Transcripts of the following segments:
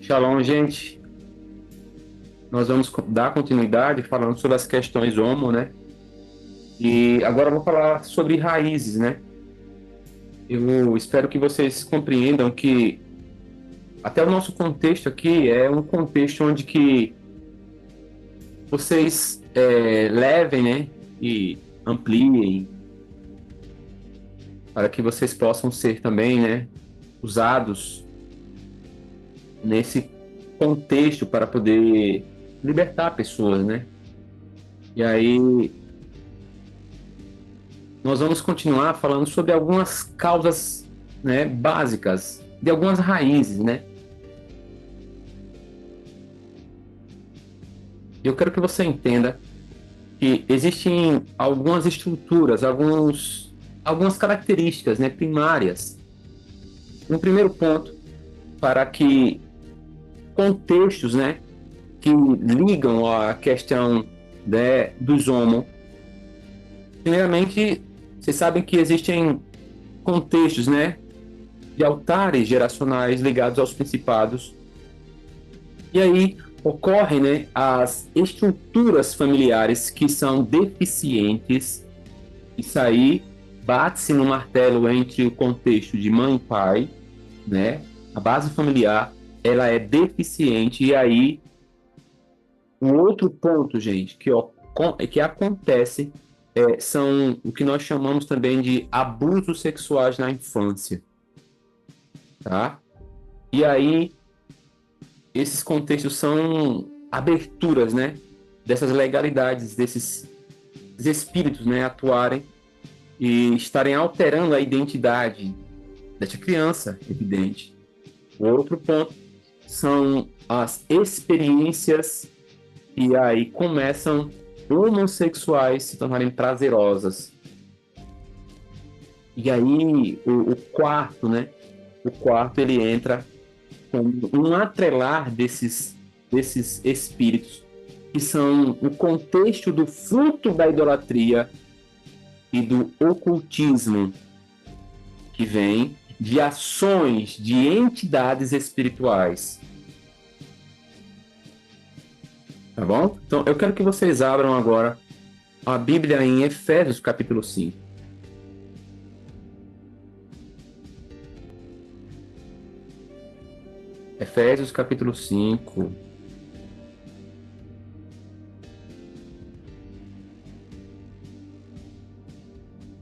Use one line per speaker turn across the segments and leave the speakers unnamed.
Shalom, gente. Nós vamos dar continuidade falando sobre as questões homo, né? E agora eu vou falar sobre raízes, né? Eu espero que vocês compreendam que até o nosso contexto aqui é um contexto onde que vocês levem, né? E ampliem para que vocês possam ser também, né? Usados nesse contexto para poder libertar pessoas, né? E aí nós vamos continuar falando sobre algumas causas, né, básicas, de algumas raízes, né? Eu quero que você entenda que existem algumas estruturas, algumas características, né, primárias. Um primeiro ponto para que contextos, né, que ligam à questão, né, dos homo. Primeiramente, vocês sabem que existem contextos, né, de altares geracionais ligados aos principados. E aí ocorrem, né, as estruturas familiares que são deficientes. Isso aí bate-se no martelo entre o contexto de mãe e pai, né? A base familiar, ela é deficiente. E aí, um outro ponto, gente, que acontece são o que nós chamamos também de abusos sexuais na infância, tá? E aí, esses contextos são aberturas, né, dessas legalidades, desses espíritos, né, atuarem e estarem alterando a identidade dessa criança, evidente. O outro ponto são as experiências e aí começam homossexuais se tornarem prazerosas. E aí o quarto, né, o quarto ele entra com um atrelar desses espíritos, que são o contexto do fruto da idolatria e do ocultismo, que vem de ações de entidades espirituais. Tá bom? Então, eu quero que vocês abram agora a Bíblia em Efésios, capítulo 5. Efésios, capítulo 5.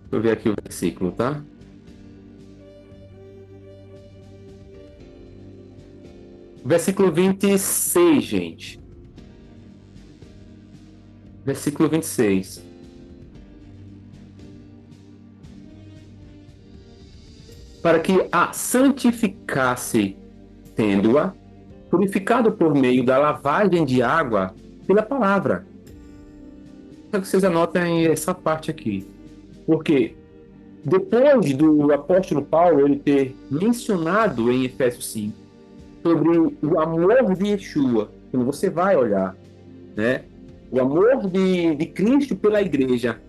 Deixa eu ver aqui o versículo, tá? Versículo 26, gente. Versículo 26. Para que a santificasse, tendo-a purificado por meio da lavagem de água pela palavra. Quero que vocês anotem essa parte aqui. Porque depois do apóstolo Paulo ele ter mencionado em Efésios 5 sobre o amor de Yeshua, quando você vai olhar, né? O amor de Cristo pela igreja,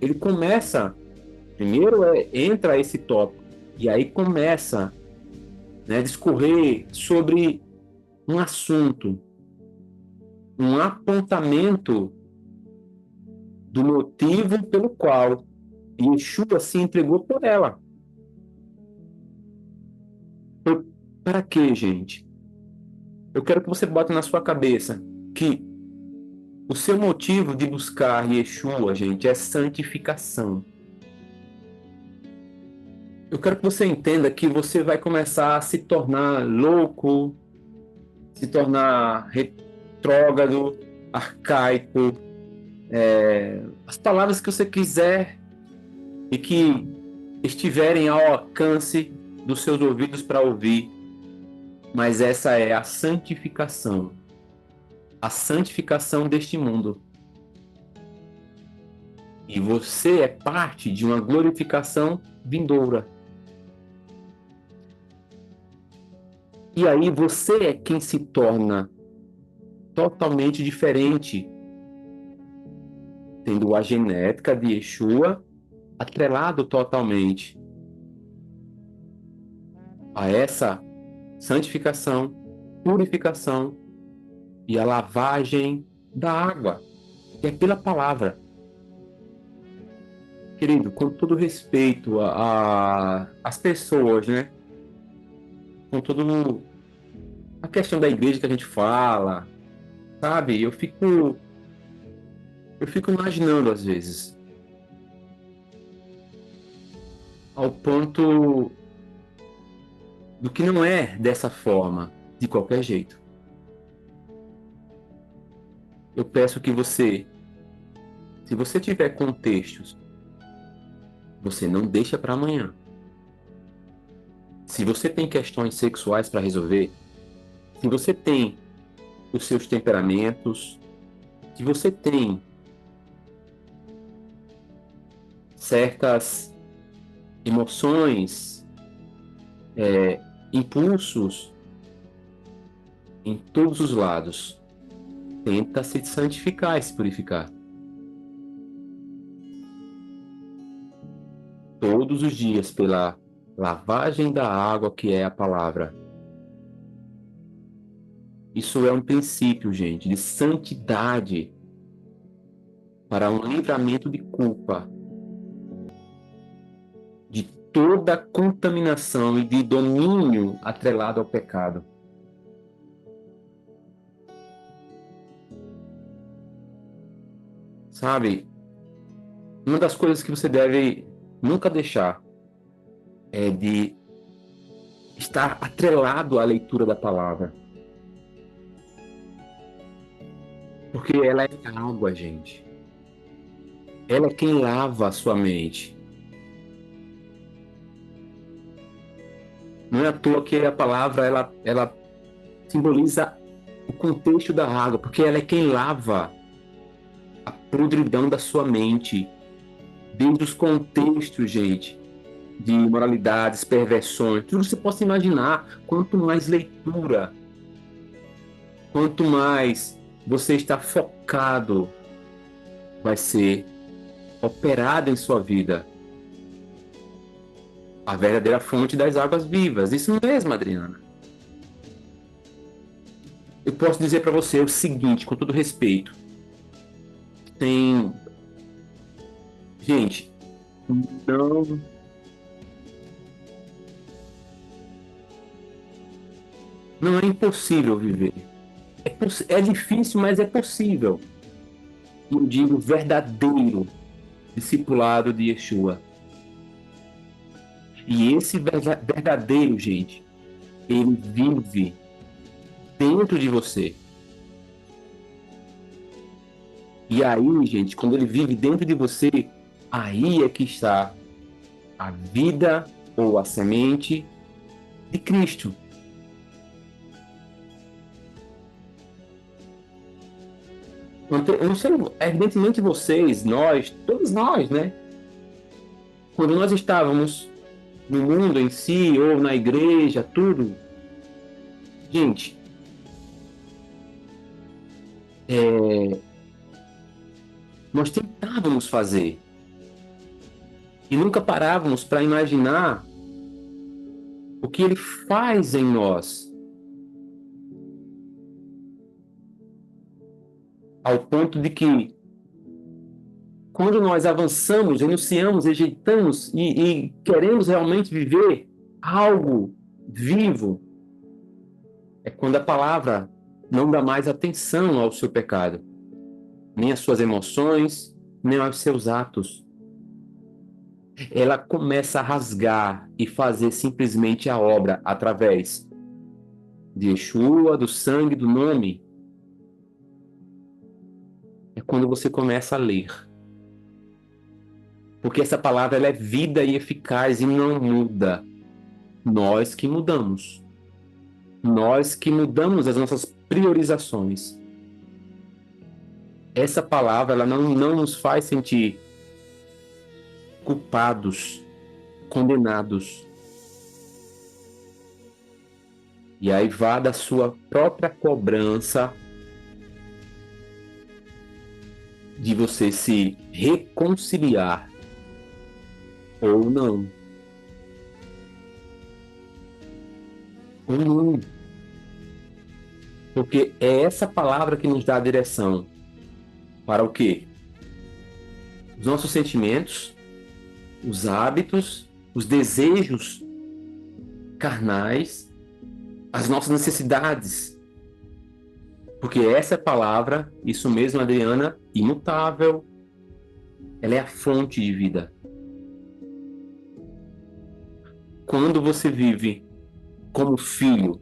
ele começa, primeiro entra esse tópico, e aí começa, né, a discorrer sobre um assunto, um apontamento do motivo pelo qual Yeshua se entregou por ela. Para quê, gente? Eu quero que você bote na sua cabeça que o seu motivo de buscar Yeshua, gente, é santificação. Eu quero que você entenda que você vai começar a se tornar louco, se tornar retrógrado, arcaico, as palavras que você quiser e que estiverem ao alcance dos seus ouvidos para ouvir, mas essa é a santificação deste mundo. E você é parte de uma glorificação vindoura. E aí você é quem se torna totalmente diferente, tendo a genética de Yeshua atrelado totalmente a essa santificação purificação e a lavagem da água, que é pela palavra. Querido, com todo respeito às pessoas, né? Com todo a questão da igreja que a gente fala, sabe? Eu fico imaginando às vezes, ao ponto do que não é dessa forma, de qualquer jeito. Eu peço que você, se você tiver contextos, você não deixa para amanhã. Se você tem questões sexuais para resolver, se você tem os seus temperamentos, se você tem certas emoções, impulsos em todos os lados, tenta se santificar e se purificar. Todos os dias pela lavagem da água que é a palavra. Isso é um princípio, gente, de santidade para um livramento de culpa, de toda contaminação e de domínio atrelado ao pecado. Sabe, uma das coisas que você deve nunca deixar é de estar atrelado à leitura da palavra. Porque ela é água, gente. Ela é quem lava a sua mente. Não é à toa que a palavra ela simboliza o contexto da água, porque ela é quem lava a podridão da sua mente, desde os contextos, gente, de moralidades, perversões, tudo que você possa imaginar. Quanto mais leitura, quanto mais você está focado, vai ser operado em sua vida a verdadeira fonte das águas vivas. Isso mesmo, Adriana. Eu posso dizer para você o seguinte, com todo respeito. Tem... Gente, não... Não é impossível viver. É difícil, mas é possível. Eu digo verdadeiro discipulado de Yeshua. E esse verdadeiro, gente, ele vive dentro de você. E aí, gente, quando ele vive dentro de você, aí é que está a vida ou a semente de Cristo. Eu não sei, evidentemente vocês, nós, todos nós, né? Quando nós estávamos no mundo em si, ou na igreja, tudo, gente, nós tentávamos fazer e nunca parávamos para imaginar o que ele faz em nós, ao ponto de que quando nós avançamos, enunciamos, rejeitamos e queremos realmente viver algo vivo, é quando a palavra não dá mais atenção ao seu pecado, nem às suas emoções, nem aos seus atos. Ela começa a rasgar e fazer simplesmente a obra através de Yeshua, do sangue, do nome. É quando você começa a ler. Porque essa palavra ela é vida e eficaz e não muda. Nós que mudamos. Nós que mudamos as nossas priorizações. Essa palavra ela não nos faz sentir culpados, condenados. E aí vá da sua própria cobrança de você se reconciliar ou não. Ou não. Porque é essa palavra que nos dá a direção para o quê? Os nossos sentimentos, os hábitos, os desejos carnais, as nossas necessidades. Porque essa palavra, isso mesmo, Adriana, imutável, ela é a fonte de vida. Quando você vive como filho,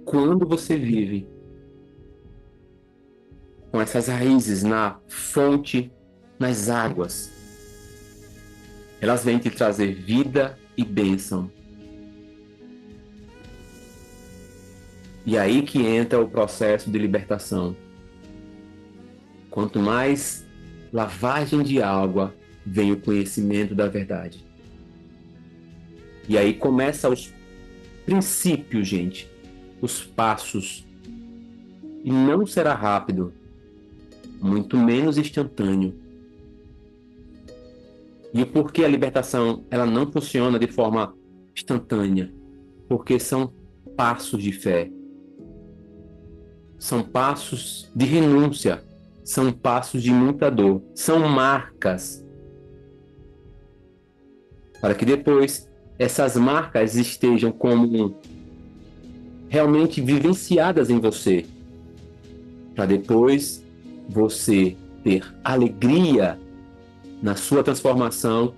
quando você vive com essas raízes na fonte, nas águas, elas vêm te trazer vida e bênção. E aí que entra o processo de libertação. Quanto mais lavagem de água, vem o conhecimento da verdade. E aí começa os princípios, gente, os passos. E não será rápido, muito menos instantâneo. E por que a libertação ela não funciona de forma instantânea? Porque são passos de fé. São passos de renúncia. São passos de muita dor. São marcas. Para que depois essas marcas estejam como realmente vivenciadas em você. Para depois você ter alegria na sua transformação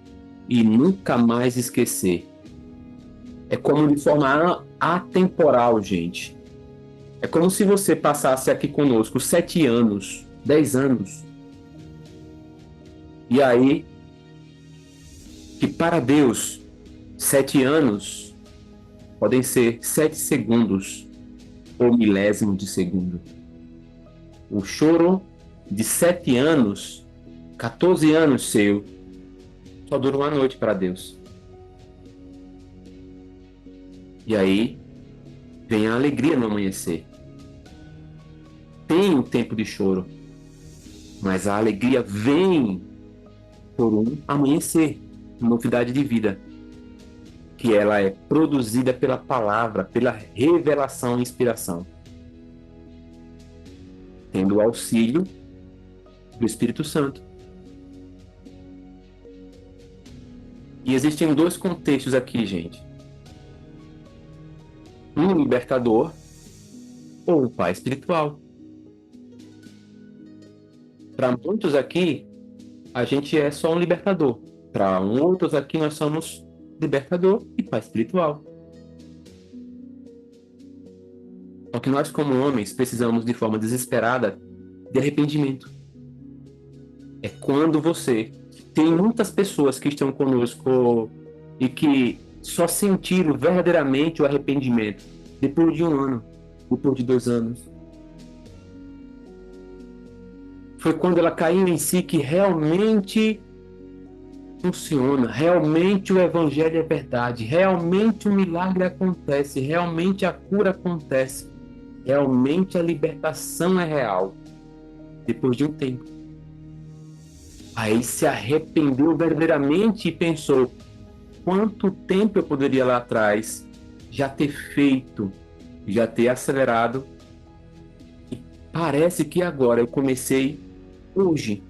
e nunca mais esquecer. É como de forma atemporal, gente. É como se você passasse aqui conosco 7 anos, 10 anos. E aí, que para Deus, 7 anos podem ser 7 segundos ou milésimo de segundo. O choro de 7 anos, 14 anos seu, só dura uma noite para Deus. E aí, vem a alegria no amanhecer. Tem um tempo de choro, mas a alegria vem por um amanhecer, novidade de vida, que ela é produzida pela palavra, pela revelação e inspiração, tendo o auxílio do Espírito Santo. E existem 2 contextos aqui, gente. Um libertador ou um pai espiritual. Para muitos aqui, a gente é só um libertador. Para outros aqui, nós somos libertador e pai espiritual. Só que nós, como homens, precisamos de forma desesperada de arrependimento. É quando você... Tem muitas pessoas que estão conosco e que só sentiram verdadeiramente o arrependimento depois de 1 ano, depois de 2 anos. Foi quando ela caiu em si que realmente funciona, realmente o evangelho é verdade, realmente o milagre acontece, realmente a cura acontece, realmente a libertação é real, depois de um tempo. Aí se arrependeu verdadeiramente e pensou, quanto tempo eu poderia lá atrás já ter feito, já ter acelerado, e parece que agora eu comecei hoje.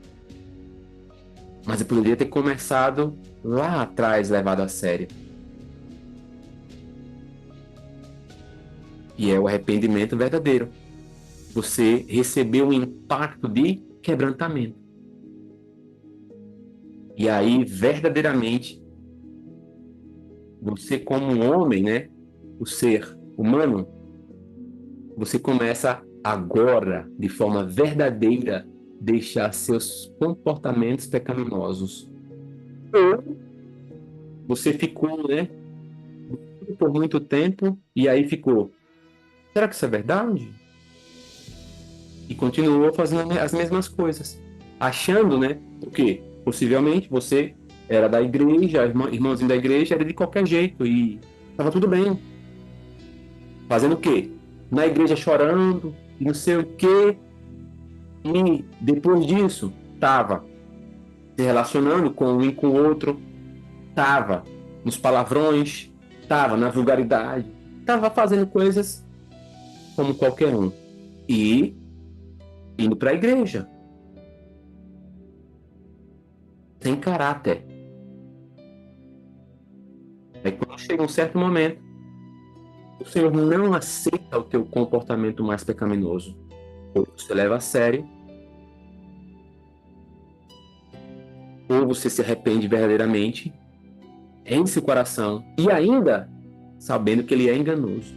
Mas eu poderia ter começado lá atrás, levado a sério. E é o arrependimento verdadeiro. Você recebeu um impacto de quebrantamento. E aí, verdadeiramente, você como homem, né? O ser humano, você começa agora, de forma verdadeira, deixar seus comportamentos pecaminosos. Ou você ficou, né, por muito tempo e aí ficou, será que isso é verdade? E continuou fazendo as mesmas coisas, achando, né, o quê? Possivelmente você era da igreja, irmãozinho da igreja, era de qualquer jeito e estava tudo bem. Fazendo o quê? Na igreja chorando e não sei o quê. E depois disso, estava se relacionando com um e com o outro, estava nos palavrões, estava na vulgaridade, estava fazendo coisas como qualquer um e indo para a igreja, sem caráter. Aí quando chega um certo momento, o Senhor não aceita o teu comportamento mais pecaminoso. Ou você leva a sério, ou você se arrepende verdadeiramente, em seu coração, e ainda sabendo que ele é enganoso.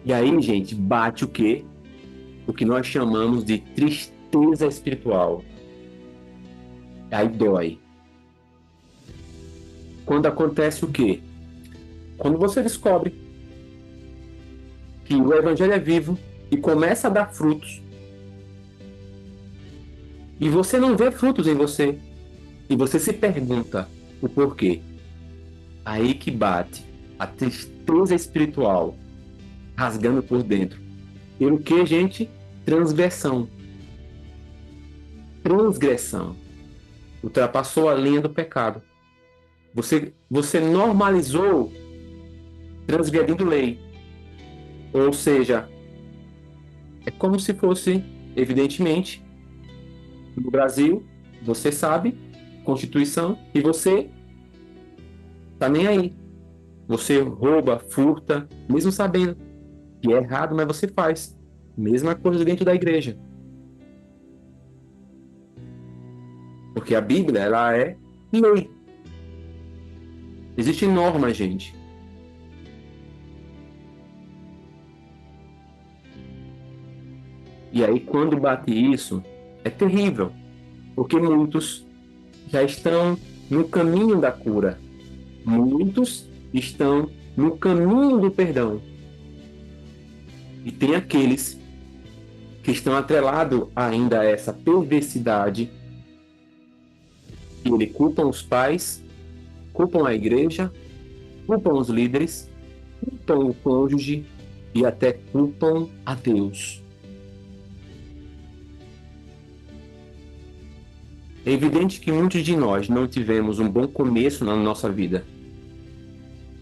E aí, gente, bate o quê? O que nós chamamos de tristeza espiritual. Aí dói. Quando acontece o quê? Quando você descobre que o evangelho é vivo e começa a dar frutos, e você não vê frutos em você, e você se pergunta o porquê. Aí que bate a tristeza espiritual, rasgando por dentro. Pelo que, gente? Transgressão. Transgressão. Ultrapassou a linha do pecado. Você normalizou transgredindo lei. Ou seja, é como se fosse, evidentemente, no Brasil, você sabe, Constituição, e você tá nem aí. Você rouba, furta, mesmo sabendo que é errado, mas você faz. Mesma coisa dentro da igreja. Porque a Bíblia, ela é lei. Existe norma, gente. E aí, quando bate isso, é terrível. Porque muitos já estão no caminho da cura. Muitos estão no caminho do perdão. E tem aqueles que estão atrelados ainda a essa perversidade, e eles culpam os pais, culpam a igreja, culpam os líderes, culpam o cônjuge e até culpam a Deus. É evidente que muitos de nós não tivemos um bom começo na nossa vida.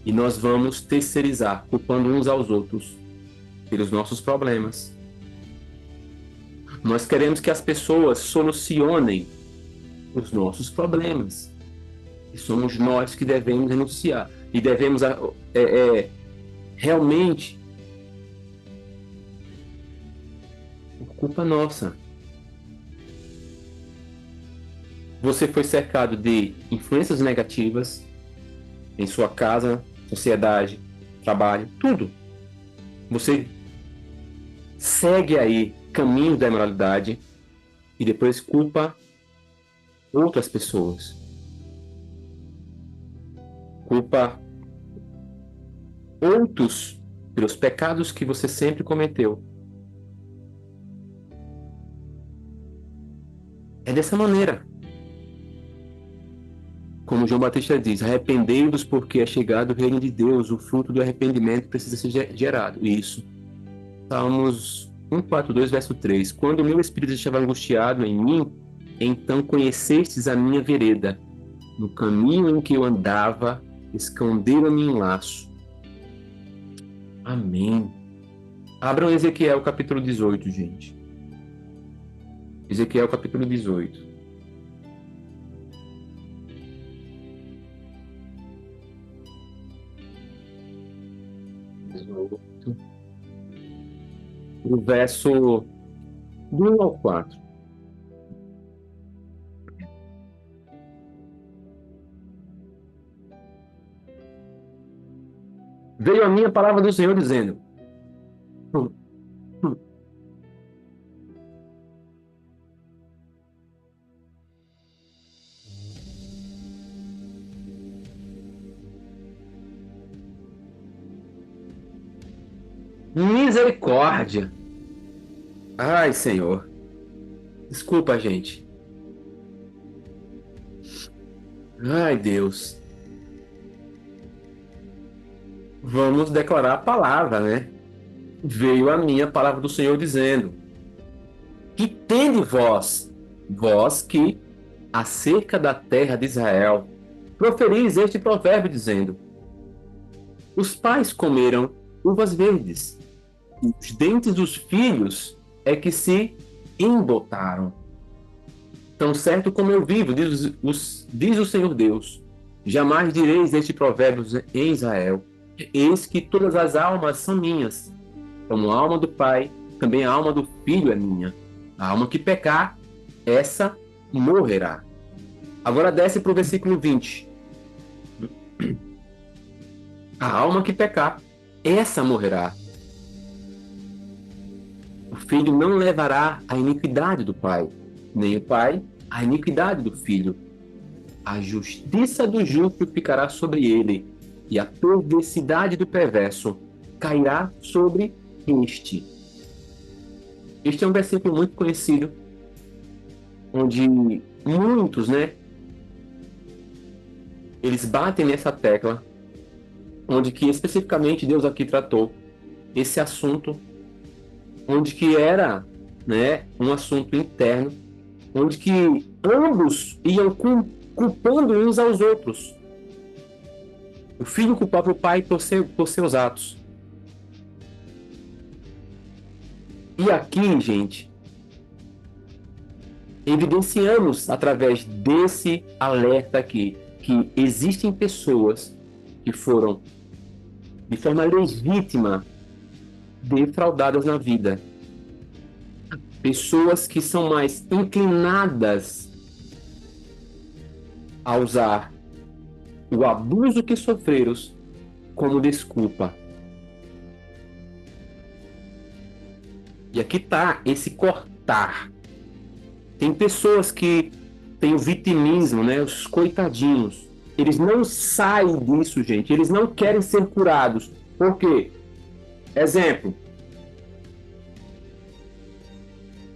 E nós vamos terceirizar, culpando uns aos outros pelos nossos problemas. Nós queremos que as pessoas solucionem os nossos problemas. E somos nós que devemos renunciar. E devemos realmente, por culpa nossa. Você foi cercado de influências negativas em sua casa, sociedade, trabalho, tudo. Você segue aí caminho da imoralidade e depois culpa outras pessoas. Culpa outros pelos pecados que você sempre cometeu. É dessa maneira. Como João Batista diz, arrependei-vos porque é chegado o reino de Deus, o fruto do arrependimento precisa ser gerado. Isso. Salmos 142, verso 3. Quando o meu espírito estava angustiado em mim, então conhecestes a minha vereda. No caminho em que eu andava, esconderam-me em laço. Amém. Abram Ezequiel capítulo 18, gente. Ezequiel capítulo 18. O verso do 1 ao 4. Veio a minha palavra do Senhor dizendo: hum, hum, misericórdia. Ai, Senhor. Desculpa, gente. Ai, Deus. Vamos declarar a palavra, né? Veio a minha palavra do Senhor dizendo: que tende vós, vós que, acerca da terra de Israel, proferis este provérbio dizendo: Os pais comeram uvas verdes. Os dentes dos filhos é que se embotaram. Tão certo como eu vivo, diz o Senhor Deus, jamais direis este provérbio em Israel: eis que todas as almas são minhas. Como a alma do Pai, também a alma do Filho é minha. A alma que pecar, essa morrerá. Agora desce para o versículo 20. A alma que pecar, essa morrerá. O filho não levará a iniquidade do pai, nem o pai a iniquidade do filho. A justiça do justo ficará sobre ele, e a perversidade do perverso cairá sobre este. Este é um versículo muito conhecido, onde muitos, né, eles batem nessa tecla, onde que especificamente Deus aqui tratou esse assunto, onde que era, né, um assunto interno, onde que ambos iam culpando uns aos outros. O filho culpava o pai por seus atos. E aqui, gente, evidenciamos através desse alerta aqui que existem pessoas que foram de forma legítima defraudadas na vida. Pessoas que são mais inclinadas a usar o abuso que sofreram como desculpa. E aqui está esse cortar. Tem pessoas que têm o vitimismo, né? Os coitadinhos. Eles não saem disso, gente. Eles não querem ser curados. Por quê? Exemplo.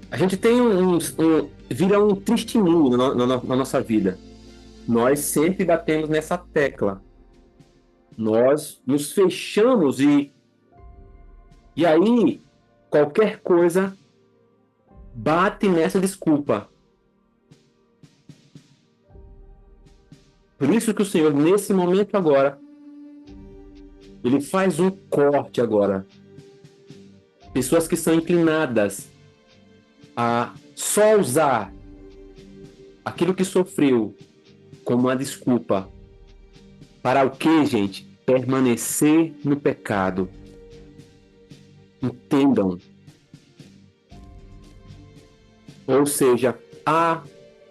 A gente tem vira um testemunho na nossa vida. Nós sempre batemos nessa tecla. Nós nos fechamos e aí qualquer coisa bate nessa desculpa. Por isso que o Senhor, nesse momento agora, ele faz um corte agora. Pessoas que são inclinadas a só usar aquilo que sofreu como uma desculpa. Para o quê, gente? Permanecer no pecado. Entendam. Ou seja,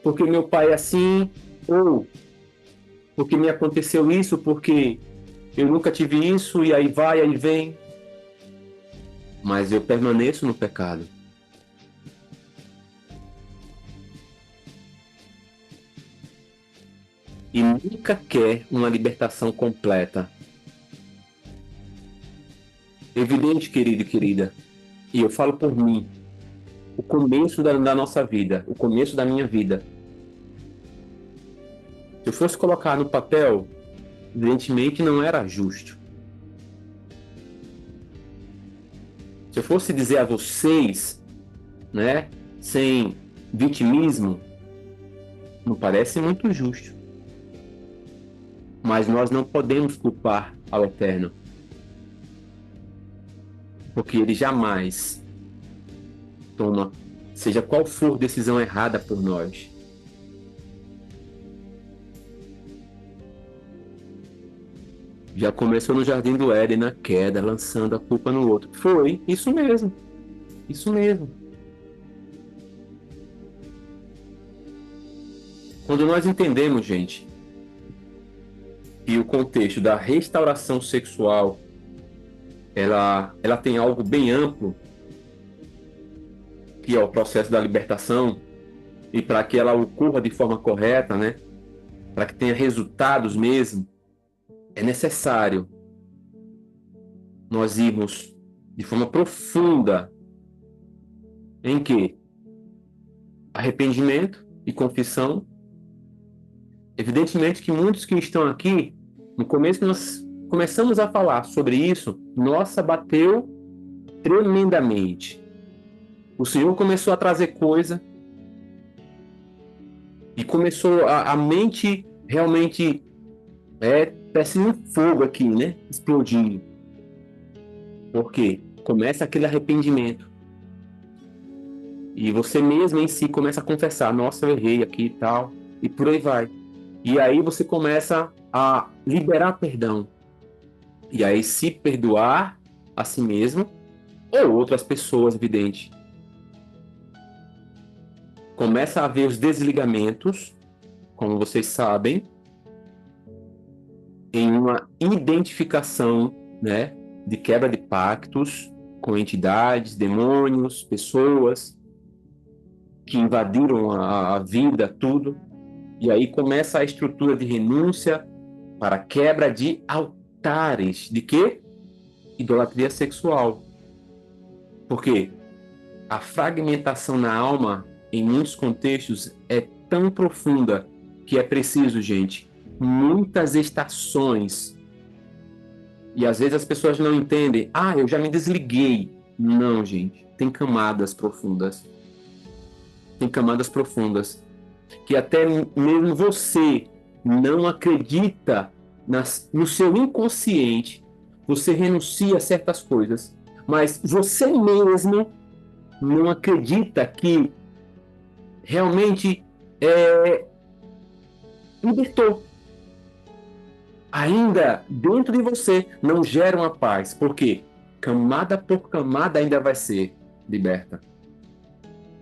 porque meu pai é assim, ou porque me aconteceu isso, porque eu nunca tive isso, e aí vai, aí vem. Mas eu permaneço no pecado. E nunca quer uma libertação completa. Evidente, querido e querida, e eu falo por mim, o começo da nossa vida, o começo da minha vida, se eu fosse colocar no papel, evidentemente não era justo. Se eu fosse dizer a vocês, né, sem vitimismo, não parece muito justo. Mas nós não podemos culpar ao Eterno, porque ele jamais toma, seja qual for decisão errada por nós. Já começou no Jardim do Éden, na queda, lançando a culpa no outro. Foi, isso mesmo. Isso mesmo. Quando nós entendemos, gente, que o contexto da restauração sexual, ela tem algo bem amplo, que é o processo da libertação, e para que ela ocorra de forma correta, né, para que tenha resultados mesmo, é necessário nós irmos de forma profunda em que arrependimento e confissão. Evidentemente que muitos que estão aqui, no começo que nós começamos a falar sobre isso, nossa, bateu tremendamente. O Senhor começou a trazer coisa e começou a mente realmente Parece um fogo aqui, né? Explodindo. Por quê? Começa aquele arrependimento. E você mesmo em si começa a confessar, nossa, eu errei aqui e tal, e por aí vai. E aí você começa a liberar perdão. E aí se perdoar a si mesmo ou outras pessoas, evidente. Começa a haver os desligamentos, como vocês sabem, em uma identificação, né, de quebra de pactos com entidades, demônios, pessoas que invadiram a vida, tudo. E aí começa a estrutura de renúncia para quebra de altares. De quê? Idolatria sexual. Porque a fragmentação na alma, em muitos contextos, é tão profunda que é preciso, gente, muitas estações. E às vezes as pessoas não entendem. Ah, eu já me desliguei. Não, gente. Tem camadas profundas. Tem camadas profundas. Que até mesmo você não acredita no seu inconsciente. Você renuncia a certas coisas. Mas você mesmo não acredita que realmente libertou. Ainda dentro de você não gera uma paz. Por quê? Camada por camada ainda vai ser liberta.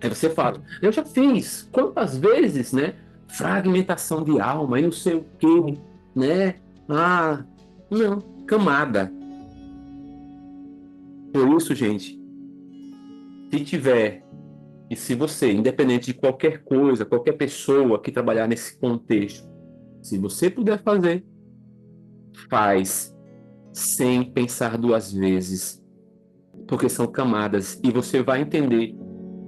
Aí você fala, eu já fiz, quantas vezes, né? Fragmentação de alma e não sei o quê, né? Ah, não, camada. Por isso, gente, se tiver, e se você, independente de qualquer coisa, qualquer pessoa que trabalhar nesse contexto, se você puder fazer, faz sem pensar duas vezes, porque são camadas e você vai entender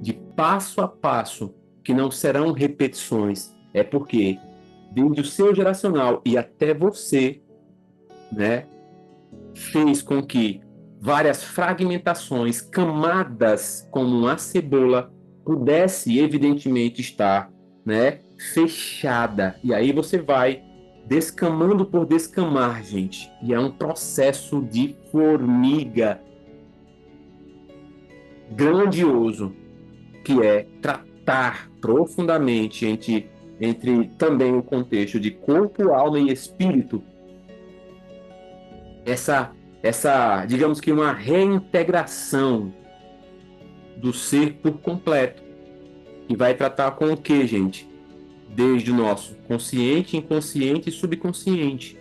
de passo a passo que não serão repetições, é porque desde o seu geracional e até você, né, fez com que várias fragmentações, camadas como uma cebola pudesse evidentemente estar, né, fechada. E aí você vai descamando por descamar, gente. E é um processo de formiga grandioso, que é tratar profundamente entre também o contexto de corpo, alma e espírito, digamos que uma reintegração do ser por completo. E vai tratar com o que, gente? Desde o nosso consciente, inconsciente e subconsciente.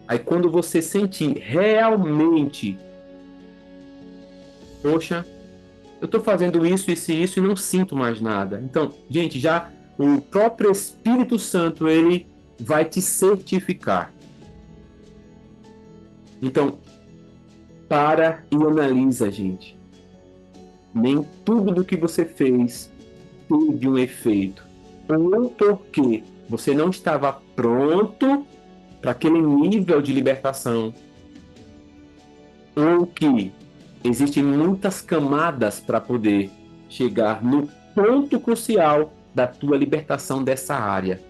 Aí quando você sentir realmente, poxa, eu estou fazendo isso e não sinto mais nada. Então, gente, já o próprio Espírito Santo, ele vai te certificar. Então, para e analisa, gente. Nem tudo do que você fez teve um efeito. Ou porque você não estava pronto para aquele nível de libertação. Ou que existem muitas camadas para poder chegar no ponto crucial da tua libertação dessa área.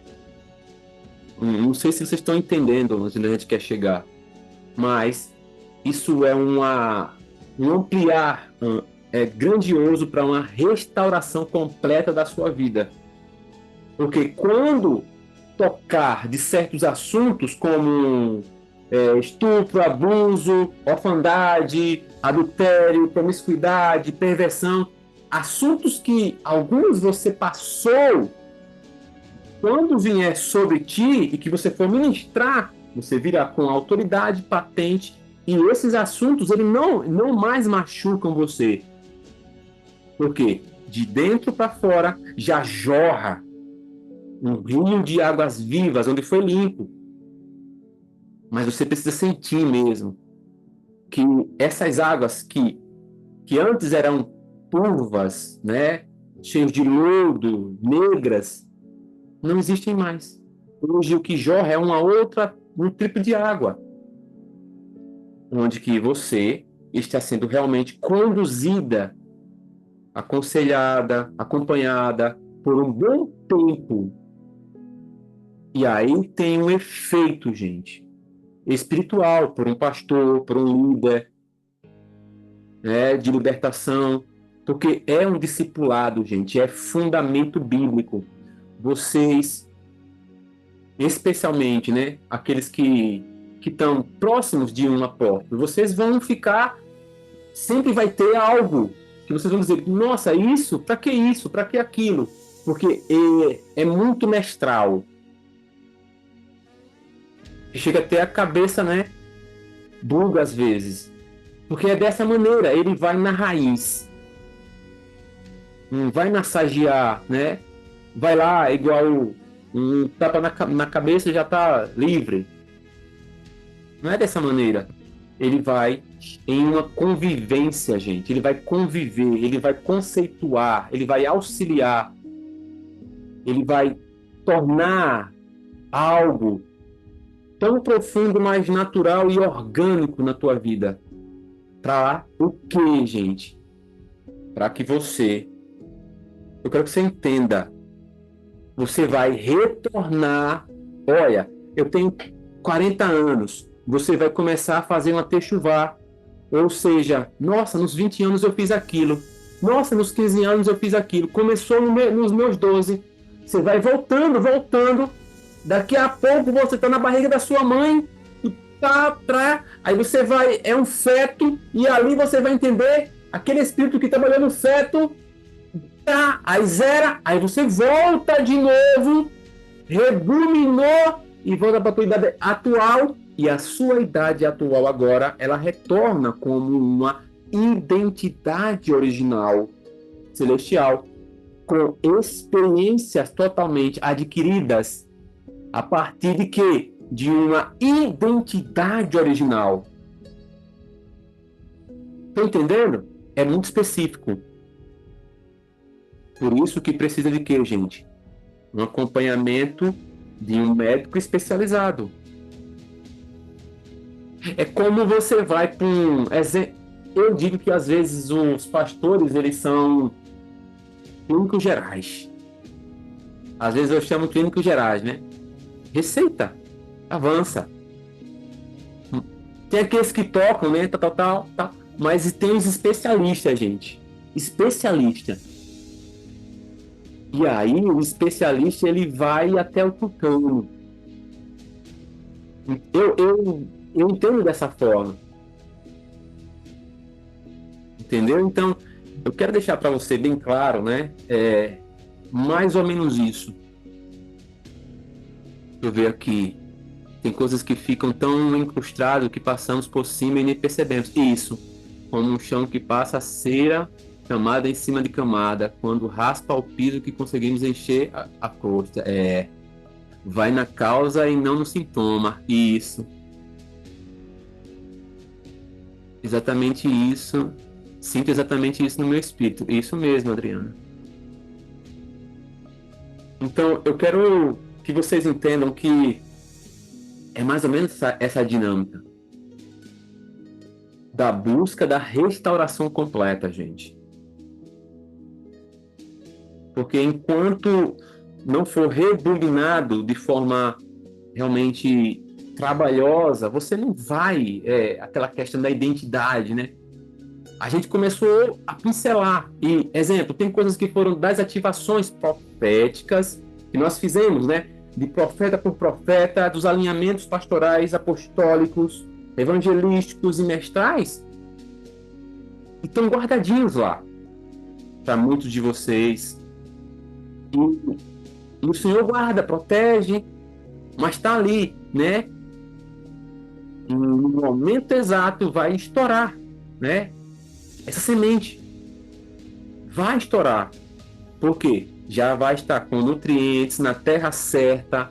Não sei se vocês estão entendendo onde a gente quer chegar, mas isso é um ampliar grandioso para uma restauração completa da sua vida. Porque quando tocar de certos assuntos como estupro, abuso, orfandade, adultério, promiscuidade, perversão, assuntos que alguns você passou, quando vier sobre ti e que você for ministrar, você virá com autoridade patente e esses assuntos ele não mais machucam você. Porque de dentro para fora já jorra um rio de águas vivas onde foi limpo. Mas você precisa sentir mesmo que essas águas que antes eram turvas, né, cheias de lodo, negras, não existem mais. Hoje o que jorra é um tipo de água, onde que você está sendo realmente conduzida, aconselhada, acompanhada por um bom tempo. E aí tem um efeito, gente, espiritual, por um pastor, por um líder, né, de libertação, porque é um discipulado, gente, é fundamento bíblico. Vocês, especialmente, né, aqueles que estão próximos de um apóstolo, vocês vão ficar, sempre vai ter algo que vocês vão dizer, nossa, isso? Para que isso? Para que aquilo? Porque é muito mestral. Chega até a cabeça, né, buga às vezes. Porque é dessa maneira, ele vai na raiz. Não vai massagear, né? Vai lá, igual um tapa na cabeça e já está livre. Não é dessa maneira. Ele vai em uma convivência, gente. Ele vai conviver, ele vai conceituar, ele vai auxiliar, ele vai tornar algo tão profundo, mais natural e orgânico na tua vida. Para o quê, gente? Para que você, eu quero que você entenda, você vai retornar. Olha, eu tenho 40 anos, você vai começar a fazer uma techuvá. Ou seja, nossa, nos 20 anos eu fiz aquilo. Nossa, nos 15 anos eu fiz aquilo. Começou nos meus 12. Você vai voltando, voltando. Daqui a pouco você está na barriga da sua mãe. E aí você vai, é um feto. E ali você vai entender aquele espírito que trabalhou no feto. Tá, aí zera. Aí você volta de novo. Rebuminou e volta para a tua idade atual. E a sua idade atual agora, ela retorna como uma identidade original celestial, com experiências totalmente adquiridas a partir de quê? De uma identidade original. Estão entendendo? É muito específico. Por isso que precisa de quê, gente? Um acompanhamento de um médico especializado. É como você vai com... Eu digo que às vezes os pastores, eles são clínicos gerais. Às vezes eu chamo clínicos gerais, né? Receita, avança. Tem aqueles que tocam, né? Tal. Mas tem os especialistas, gente. Especialista. E aí o especialista, ele vai até o tucano. Eu entendo dessa forma. Entendeu? Então, eu quero deixar para você bem claro, né? Mais ou menos isso. Deixa eu ver aqui. Tem coisas que ficam tão incrustadas que passamos por cima e nem percebemos. Isso. Como um chão que passa a cera, camada em cima de camada. Quando raspa o piso que conseguimos encher a crosta. Vai na causa e não no sintoma. Isso. Exatamente isso. Sinto exatamente isso no meu espírito. Isso mesmo, Adriana. Então, eu quero que vocês entendam que é mais ou menos essa dinâmica da busca da restauração completa, gente. Porque enquanto não for rebobinado de forma realmente trabalhosa, você não vai... aquela questão da identidade, né? A gente começou a pincelar. E, exemplo, tem coisas que foram das ativações proféticas que nós fizemos, né? De profeta por profeta, dos alinhamentos pastorais, apostólicos, evangelísticos e mestrais. Estão guardadinhos lá para muitos de vocês. E o Senhor guarda, protege, mas está ali, né? No momento exato vai estourar, né? Essa semente vai estourar. Por quê? Já vai estar com nutrientes na terra certa,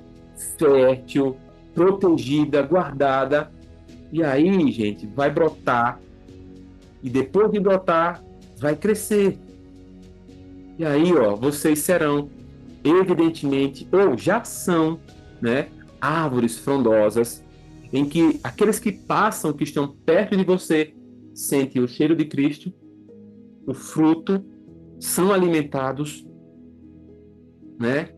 fértil, protegida, guardada. E aí, gente, vai brotar. E depois de brotar, vai crescer. E aí, ó, vocês serão, evidentemente, ou já são, né, árvores frondosas, em que aqueles que passam, que estão perto de você, sentem o cheiro de Cristo, o fruto, são alimentados, né?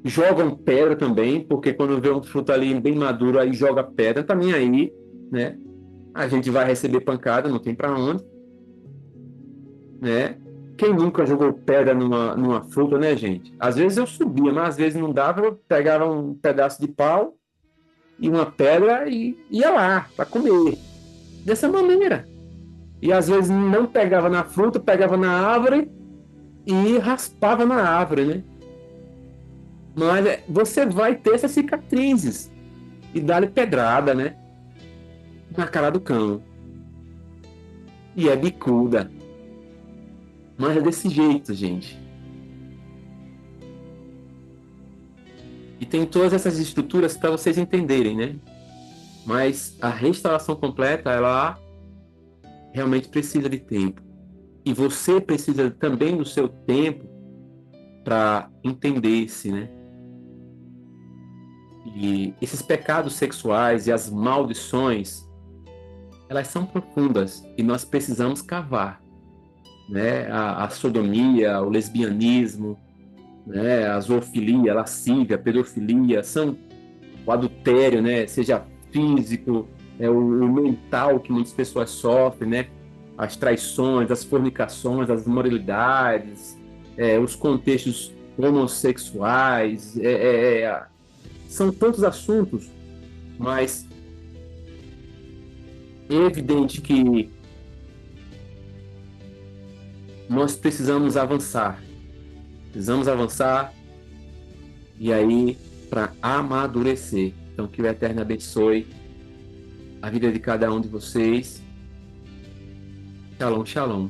jogam pedra também, porque quando vê um fruto ali bem maduro, aí joga pedra, tá nem aí, né? A gente vai receber pancada, não tem para onde, né? Quem nunca jogou pedra numa fruta, né, gente? Às vezes eu subia, mas às vezes não dava, eu pegava um pedaço de pau e uma pedra e ia lá para comer. Dessa maneira. E às vezes não pegava na fruta, pegava na árvore e raspava na árvore, né? Mas você vai ter essas cicatrizes e dar-lhe pedrada, né? Na cara do cão. E é bicuda. Mas é desse jeito, gente. E tem todas essas estruturas para vocês entenderem, né? Mas a restauração completa, ela realmente precisa de tempo. E você precisa também do seu tempo para entender-se, né? E esses pecados sexuais e as maldições, elas são profundas e nós precisamos cavar, né? A sodomia, o lesbianismo, né? A zoofilia, a lascívia, a pedofilia, são o adultério, né? Seja físico, o mental que muitas pessoas sofrem, né? As traições, as fornicações, as imoralidades, os contextos homossexuais, são tantos assuntos, mas é evidente que nós precisamos avançar e aí para amadurecer. Então que o Eterno abençoe a vida de cada um de vocês. Shalom, shalom.